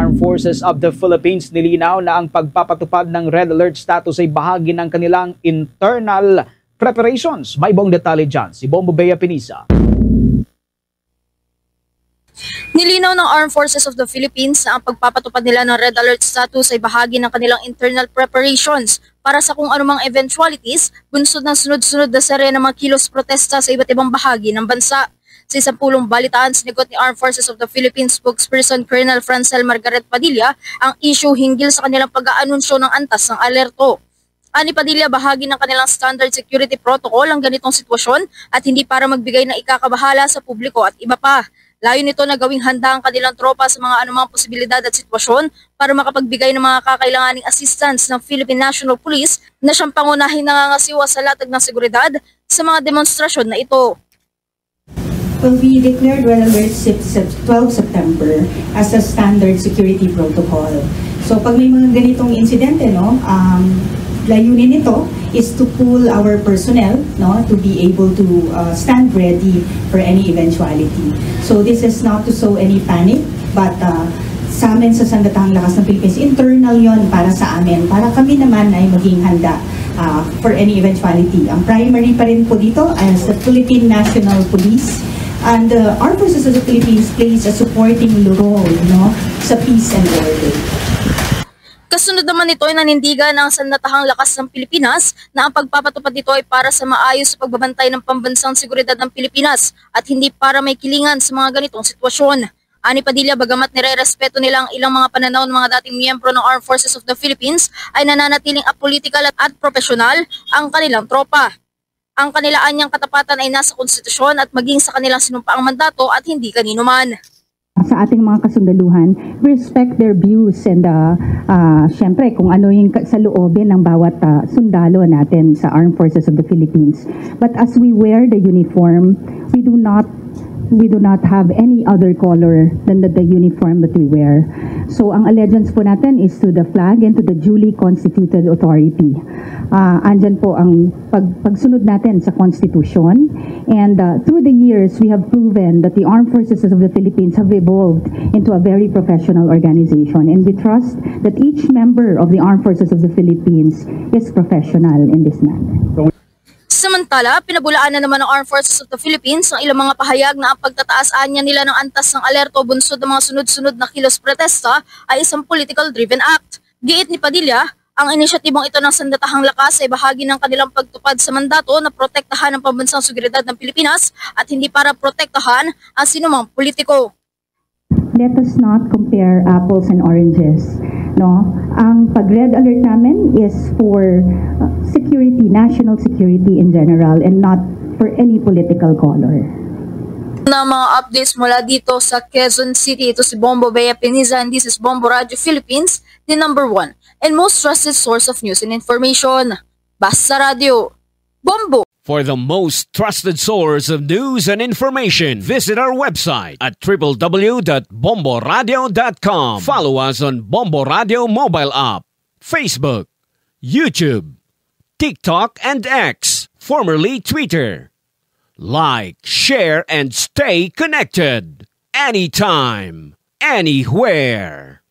Armed Forces of the Philippines nilinaw na ang pagpapatupad ng Red Alert status ay bahagi ng kanilang internal preparations. May buong detalye dyan si Bombo Bea Pinisa. Nilinaw ng Armed Forces of the Philippines na ang pagpapatupad nila ng Red Alert status ay bahagi ng kanilang internal preparations para sa kung anumang eventualities bunsod ng sunod-sunod na serye ng mga kilos protesta sa iba't ibang bahagi ng bansa. Sa isang pulong balitaan, sinigot ni Armed Forces of the Philippines spokesperson Colonel Francel Margaret Padilla ang issue hinggil sa kanilang pag-aanunsyo ng antas ng alerto. Ani Padilla, bahagi ng kanilang standard security protocol ang ganitong sitwasyon at hindi para magbigay ng ikakabahala sa publiko at iba pa. Layo nito na gawing handa ang kanilang tropa sa mga anumang posibilidad at sitwasyon para makapagbigay ng mga kakailanganing assistance ng Philippine National Police na siyang pangunahing nangangasiwa sa latag ng seguridad sa mga demonstrasyon na ito. Well, we declared Red Alert 12 September as a standard security protocol. So pag may mga ganitong insidente, layunin nito is to pool our personnel to be able to stand ready for any eventuality. So this is not to sow any panic, but sa amin sa Sandatahang Lakas ng Pilipinas, internal yon para sa amin, para kami naman ay maging handa for any eventuality. Ang primary pa rin po dito as the Philippine National Police and the Armed Forces of the Philippines plays a supporting role sa peace and order. Kasunod naman nito ay nanindigan ng Sandatahang Lakas ng Pilipinas na ang pagpapatupad nito ay para sa maayos sa pagbabantay ng pambansang seguridad ng Pilipinas at hindi para may kilingan sa mga ganitong sitwasyon. Ani Padilla, bagamat nire-respeto nila ang ilang mga pananaw ng mga dating miyembro ng Armed Forces of the Philippines, ay nananatiling apolitical at profesional ang kanilang tropa. Ang kanilaan niyang katapatan ay nasa konstitusyon at maging sa kanilang sinumpaang mandato at hindi kanino man. Sa ating mga kasundaluhan, respect their views and syempre kung ano yung sa loobin ng bawat sundalo natin sa Armed Forces of the Philippines. But as we wear the uniform, we do not have any other color than the uniform that we wear. So ang allegiance po natin is to the flag and to the duly constituted authority. Andyan po ang pagsunod natin sa Constitution. And through the years, we have proven that the Armed Forces of the Philippines have evolved into a very professional organization. And we trust that each member of the Armed Forces of the Philippines is professional in this matter. Samantala, pinabulaan na naman ng Armed Forces of the Philippines ang ilang mga pahayag na ang pagtataas-anya nila ng antas ng alerto bunsod ng mga sunod-sunod na kilos protesta ay isang political-driven act. Giit ni Padilla, ang inisyatibong ito ng Sandatahang Lakas ay bahagi ng kanilang pagtupad sa mandato na protektahan ang pambansang seguridad ng Pilipinas at hindi para protektahan ang sinumang politiko. Let us not compare apples and oranges. Ang pag-red alert namin is for security, national security in general, and not for any political color. Na mga updates mula dito sa Quezon City, ito si Bombo Bea Pinisa and this is Bombo Radio Philippines, the #1 and most trusted source of news and information. Basta Radio, Bombo! For the most trusted source of news and information, visit our website at www.bomboradio.com. Follow us on Bombo Radio mobile app, Facebook, YouTube, TikTok, and X, formerly Twitter. Like, share, and stay connected. Anytime, anywhere.